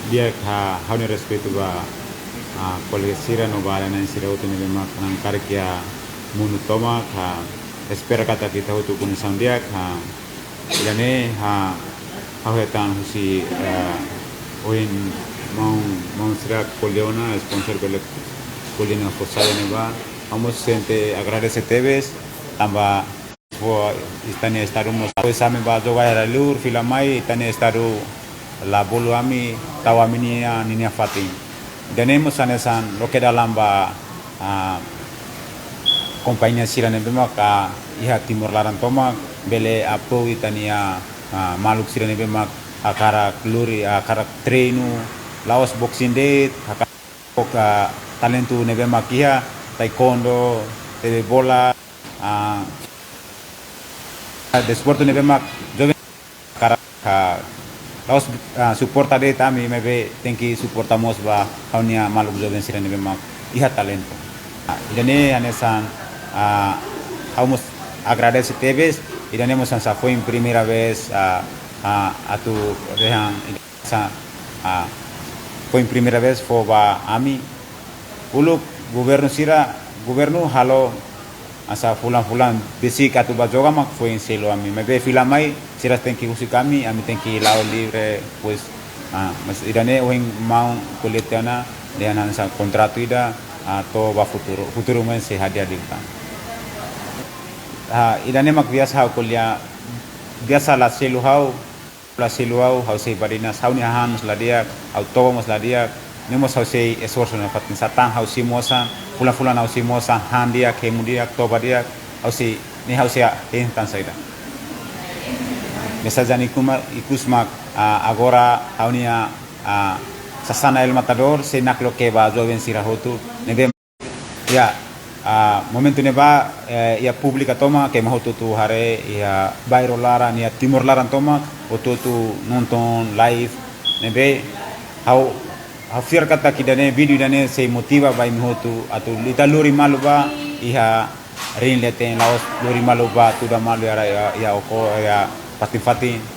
dia ha ni respeito ba kole sira no bala na sira utu ni mak nang karkia munu toma ha espera kata kita utu kun sandia ha ilane ha hetan husi oin mau sira coleona sponsor bele colina posada ne ba vamos gente agradece teves tamba istani estarumo pues ame ba joga era lur filamai istani estaru la bolu ami tawaminia ninia fatin tenemos anesan lo que dalam ba kompanya sira ne bema ka iha timur laran toma bele apo itania maluk sira ne bema akara kluri akara treinu laos boxing day ka talentu ne bema kia taekwondo tebe bola desporto ne bema joven kara laos support ade tami mebe tenki supportamos ba kaunia maluk joven sira ne bema iha talento idane anesan vamos agradece teves y tenemos esa fue en primera vez a tu rehan fue en primera vez fue ba ami ulu gubernur sira gubernur halo asa fulan besi katu bajoga mak fue en selo ami me be filamai sira tenki usi kami ami tenki lao libre pues mas idane oing mau kuletiana dengan asa kontratu ida atau ba futuro men se hadia dilkan idane mak biasa kuliah biasa la seluhau hau sei barina sauni han sladia autoba mosladia nemos hau sei esforço na fatin satang hau si mosa fulan hau si mosa handia kemudia toba dia hau si ni hau sia tan saida mesajani kuma ikusmak agora haunia sasana el matador se naklo ke ba joven sirahotu nebe ya momento ne ba ya publika toma ke mahotu tu hare ya bairo lara ni timor laran toma otu nonton live nebe hau fiar kata kidane video dane se motiva ba mahotu atu lita lori maluba iha rin leten laos lori maluba tu da malu ya oko ya pasti